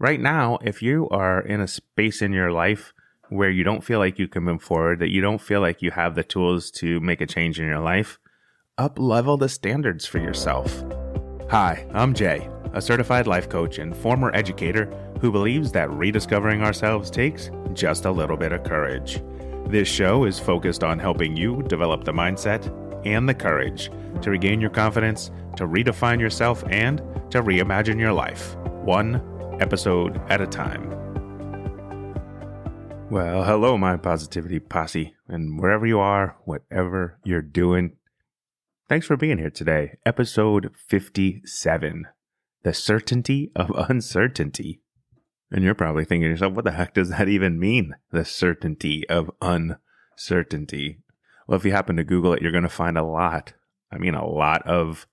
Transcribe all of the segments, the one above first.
Right now, if you are in a space in your life where you don't feel like you can move forward, that you don't feel like you have the tools to make a change in your life, up-level the standards for yourself. Hi, I'm Jay, a certified life coach and former educator who believes that rediscovering ourselves takes just a little bit of courage. This show is focused on helping you develop the mindset and the courage to regain your confidence, to redefine yourself, and to reimagine your life, one episode at a time. Well, hello, my positivity posse, and wherever you are, whatever you're doing, thanks for being here today. Episode 57, The Certainty of Uncertainty. And you're probably thinking to yourself, what the heck does that even mean? The certainty of uncertainty. Well, if you happen to Google it, you're going to find a lot of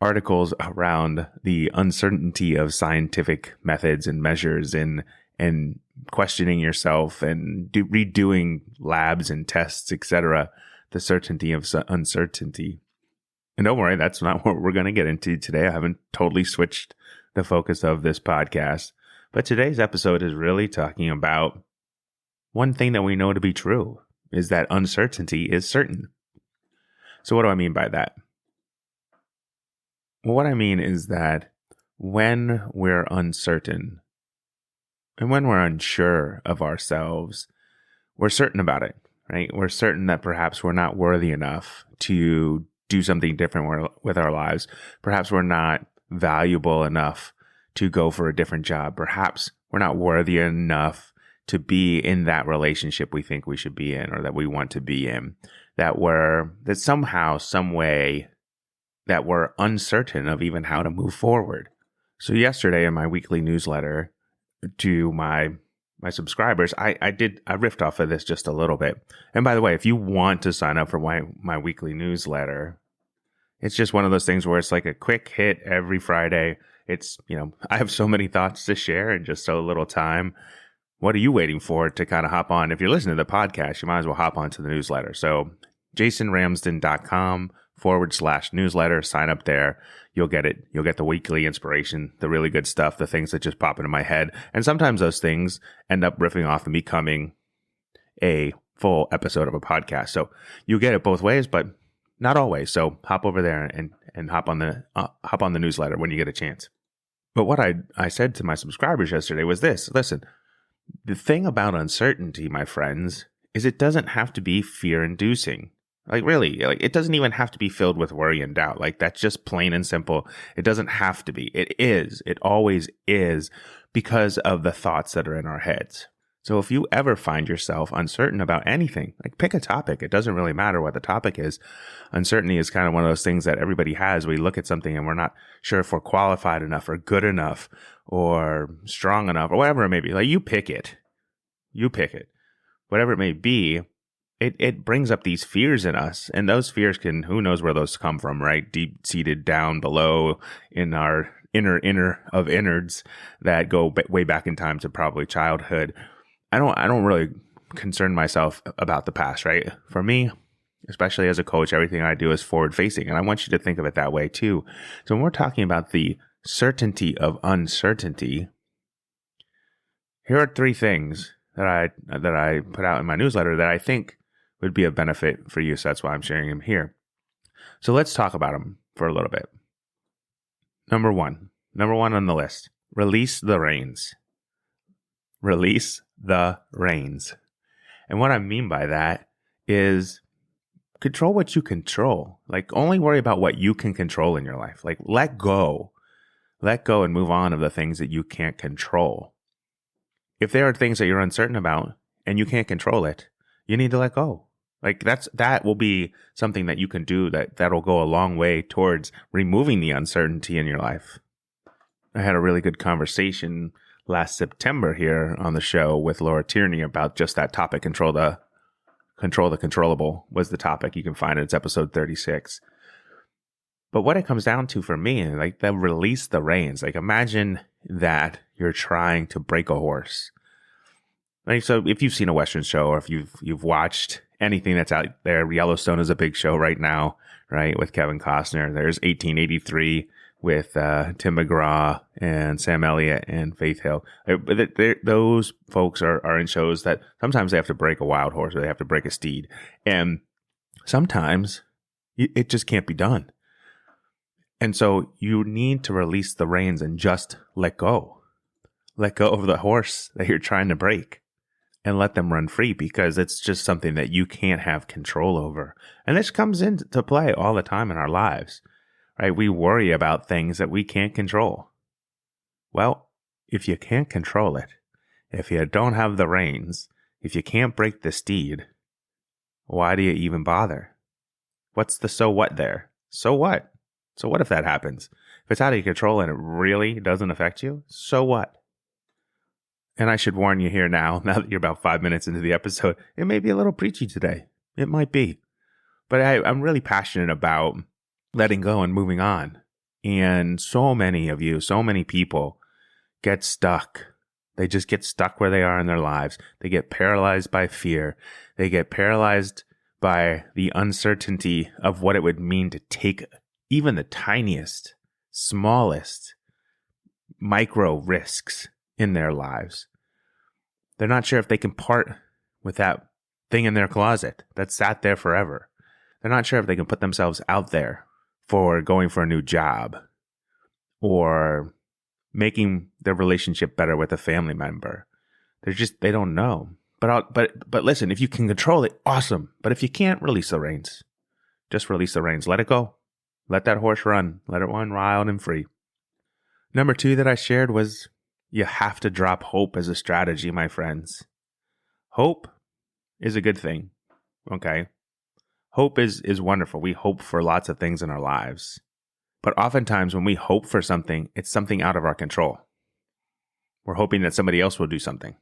articles around the uncertainty of scientific methods and measures and questioning yourself and redoing labs and tests, etc. The certainty of uncertainty. And don't worry, that's not what we're going to get into today. I haven't totally switched the focus of this podcast. But today's episode is really talking about one thing that we know to be true, is that uncertainty is certain. So what do I mean by that? Well, what I mean is that when we're uncertain and when we're unsure of ourselves, we're certain about it, right? We're certain that perhaps we're not worthy enough to do something different with our lives. Perhaps we're not valuable enough to go for a different job. Perhaps we're not worthy enough to be in that relationship we think we should be in or that we want to be in. That somehow, some way, that we're uncertain of even how to move forward. So yesterday in my weekly newsletter to my subscribers, I riffed off of this just a little bit. And by the way, if you want to sign up for my weekly newsletter, it's just one of those things where it's like a quick hit every Friday. It's, I have so many thoughts to share in just so little time. What are you waiting for to kind of hop on? If you're listening to the podcast, you might as well hop on to the newsletter. So jasonramsden.com/newsletter. Sign up there. You'll get it. You'll get the weekly inspiration, the really good stuff, the things that just pop into my head. And sometimes those things end up riffing off and becoming a full episode of a podcast. So you get it both ways, but not always. So hop over there and hop on the newsletter when you get a chance. But what I said to my subscribers yesterday was this. Listen, the thing about uncertainty, my friends, is it doesn't have to be fear-inducing. It doesn't even have to be filled with worry and doubt. That's just plain and simple. It doesn't have to be. It is. It always is because of the thoughts that are in our heads. So if you ever find yourself uncertain about anything, pick a topic. It doesn't really matter what the topic is. Uncertainty is kind of one of those things that everybody has. We look at something and we're not sure if we're qualified enough or good enough or strong enough or whatever it may be. You pick it. You pick it. Whatever it may be, it brings up these fears in us. And those fears who knows where those come from, right? Deep-seated down below in our inner of innards that go way back in time to probably childhood. I don't really concern myself about the past, right? For me, especially as a coach, everything I do is forward facing. And I want you to think of it that way too. So when we're talking about the certainty of uncertainty, here are 3 things that I put out in my newsletter that I think would be of benefit for you. So that's why I'm sharing them here. So let's talk about them for a little bit. Number one on the list, release the reins. Release the reins. And what I mean by that is control what you control. Only worry about what you can control in your life. Let go and move on of the things that you can't control. If there are things that you're uncertain about and you can't control it, you need to let go. That will be something that you can do that'll go a long way towards removing the uncertainty in your life. I had a really good conversation last September here on the show with Laura Tierney about just that topic. Control the controllable was the topic. You can find it. It's episode 36. But what it comes down to for me, the release the reins. Imagine that you're trying to break a horse. So if you've seen a Western show or if you've watched anything that's out there, Yellowstone is a big show right now, right? With Kevin Costner. There's 1883, with Tim McGraw and Sam Elliott and Faith Hill. Those folks are in shows that sometimes they have to break a wild horse or they have to break a steed. And sometimes it just can't be done. And so you need to release the reins and just let go. Let go of the horse that you're trying to break and let them run free, because it's just something that you can't have control over. And this comes into play all the time in our lives, right? We worry about things that we can't control. Well, if you can't control it, if you don't have the reins, if you can't break the steed, why do you even bother? What's the so what there? So what? So what if that happens? If it's out of your control and it really doesn't affect you, so what? And I should warn you here now that you're about 5 minutes into the episode, it may be a little preachy today. It might be. But I'm really passionate about letting go and moving on. And so many of you, so many people get stuck. They just get stuck where they are in their lives. They get paralyzed by fear. They get paralyzed by the uncertainty of what it would mean to take even the tiniest, smallest micro risks in their lives. They're not sure if they can part with that thing in their closet that sat there forever. They're not sure if they can put themselves out there for going for a new job or making their relationship better with a family member. They don't know. But listen, if you can control it, awesome. But if you can't, release the reins. Just release the reins. Let it go. Let that horse run. Let it run wild and free. Number 2 that I shared was, you have to drop hope as a strategy, my friends. Hope is a good thing, okay? Hope is wonderful. We hope for lots of things in our lives. But oftentimes when we hope for something, it's something out of our control. We're hoping that somebody else will do something,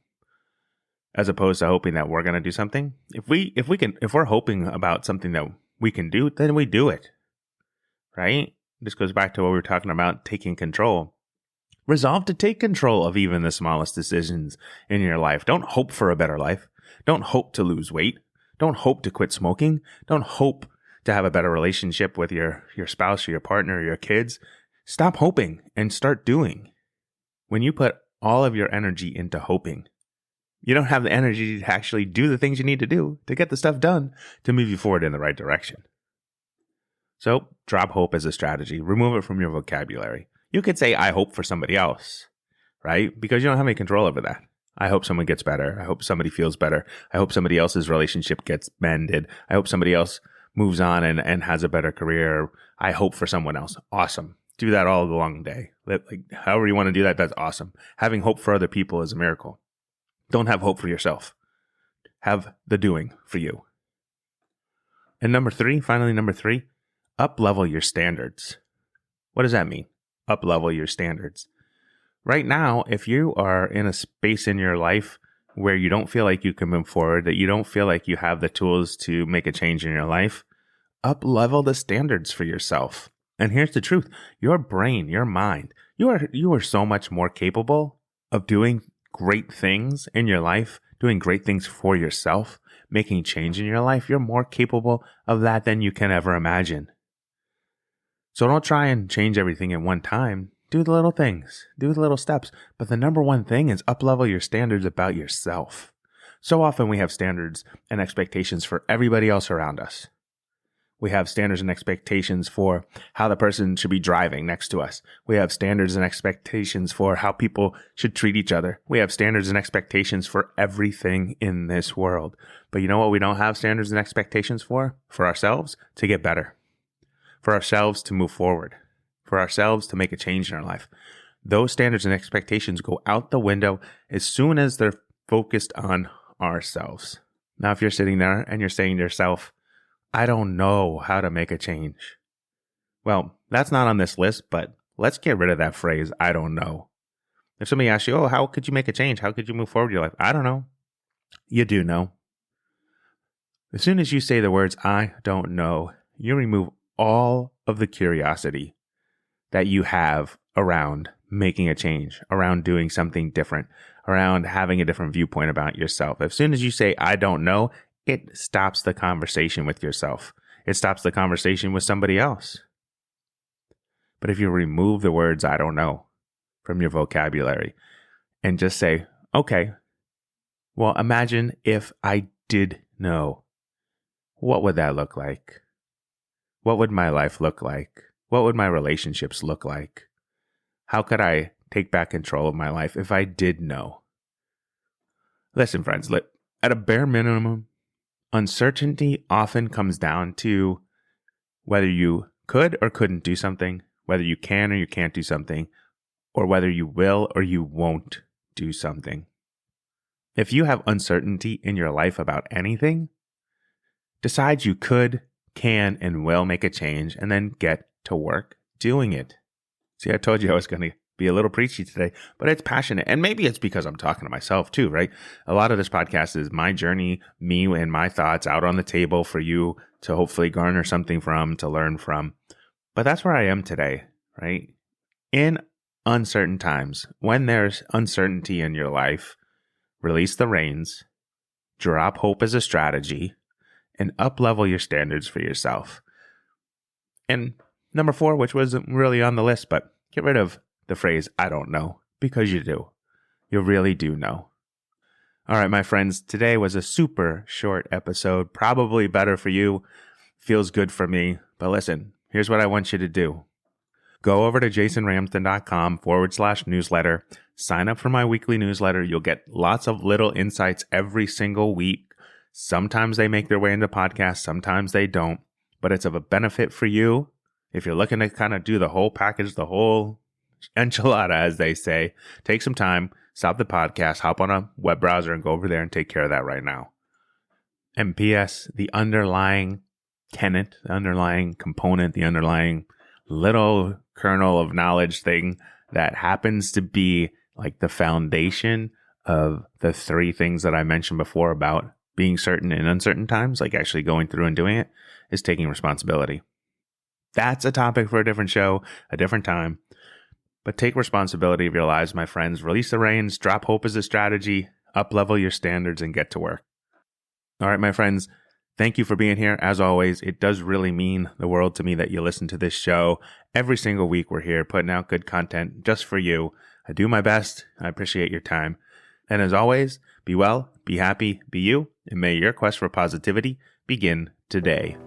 as opposed to hoping that we're going to do something. If we're hoping about something that we can do, then we do it, right? This goes back to what we were talking about, taking control. Resolve to take control of even the smallest decisions in your life. Don't hope for a better life. Don't hope to lose weight. Don't hope to quit smoking. Don't hope to have a better relationship with your spouse or your partner or your kids. Stop hoping and start doing. When you put all of your energy into hoping, you don't have the energy to actually do the things you need to do to get the stuff done to move you forward in the right direction. So drop hope as a strategy. Remove it from your vocabulary. You could say, I hope for somebody else, right? Because you don't have any control over that. I hope someone gets better. I hope somebody feels better. I hope somebody else's relationship gets mended. I hope somebody else moves on and has a better career. I hope for someone else. Awesome. Do that all along the day. However you want to do that, that's awesome. Having hope for other people is a miracle. Don't have hope for yourself. Have the doing for you. And number 3, up-level your standards. What does that mean? Up-level your standards. Right now, if you are in a space in your life where you don't feel like you can move forward, that you don't feel like you have the tools to make a change in your life, up-level the standards for yourself. And here's the truth. Your brain, your mind, you are so much more capable of doing great things in your life, doing great things for yourself, making change in your life. You're more capable of that than you can ever imagine. So don't try and change everything at one time. Do the little things. Do the little steps. But the number one thing is up-level your standards about yourself. So often we have standards and expectations for everybody else around us. We have standards and expectations for how the person should be driving next to us. We have standards and expectations for how people should treat each other. We have standards and expectations for everything in this world. But you know what we don't have standards and expectations for? For ourselves, to get better. For ourselves to move forward, for ourselves to make a change in our life. Those standards and expectations go out the window as soon as they're focused on ourselves. Now, if you're sitting there and you're saying to yourself, I don't know how to make a change. Well, that's not on this list, but let's get rid of that phrase, I don't know. If somebody asks you, how could you make a change? How could you move forward in your life? I don't know. You do know. As soon as you say the words, I don't know, you remove all of the curiosity that you have around making a change, around doing something different, around having a different viewpoint about yourself. As soon as you say, I don't know, it stops the conversation with yourself. It stops the conversation with somebody else. But if you remove the words I don't know from your vocabulary and just say, okay, well, imagine if I did know. What would that look like? What would my life look like? What would my relationships look like? How could I take back control of my life if I did know? Listen, friends, at a bare minimum, uncertainty often comes down to whether you could or couldn't do something, whether you can or you can't do something, or whether you will or you won't do something. If you have uncertainty in your life about anything, decide you could, can, and will make a change, and then get to work doing it. See, I told you I was going to be a little preachy today, but it's passionate. And maybe it's because I'm talking to myself too, right? A lot of this podcast is my journey, me and my thoughts out on the table for you to hopefully garner something from, to learn from. But that's where I am today, right? In uncertain times, when there's uncertainty in your life, release the reins, drop hope as a strategy, and up-level your standards for yourself. And number 4, which wasn't really on the list, but get rid of the phrase, I don't know, because you do. You really do know. All right, my friends, today was a super short episode, probably better for you, feels good for me. But listen, here's what I want you to do. Go over to jasonramsden.com/newsletter. Sign up for my weekly newsletter. You'll get lots of little insights every single week. Sometimes they make their way into podcasts, sometimes they don't, but it's of a benefit for you. If you're looking to kind of do the whole package, the whole enchilada, as they say, take some time, stop the podcast, hop on a web browser and go over there and take care of that right now. And P.S., the underlying tenet, the underlying component, the underlying little kernel of knowledge thing that happens to be like the foundation of the 3 things that I mentioned before about being certain in uncertain times, like actually going through and doing it, is taking responsibility. That's a topic for a different show, a different time. But take responsibility of your lives, my friends. Release the reins, drop hope as a strategy, up-level your standards, and get to work. All right, my friends, thank you for being here. As always, it does really mean the world to me that you listen to this show. Every single week we're here putting out good content just for you. I do my best. I appreciate your time. And as always, be well, be happy, be you, and may your quest for positivity begin today.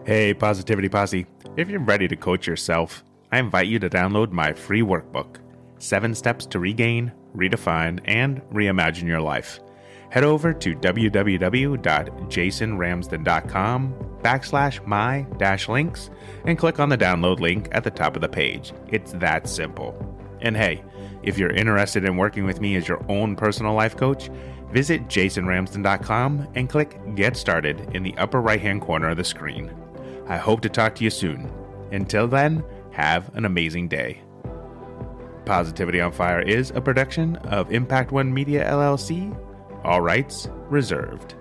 Hey, Positivity Posse. If you're ready to coach yourself, I invite you to download my free workbook, 7 Steps to Regain, Redefine, and Reimagine Your Life. Head over to www.jasonramsden.com/my-links and click on the download link at the top of the page. It's that simple. And hey, if you're interested in working with me as your own personal life coach, visit jasonramsden.com and click Get Started in the upper right-hand corner of the screen. I hope to talk to you soon. Until then, have an amazing day. Positivity on Fire is a production of Impact One Media LLC. All rights reserved.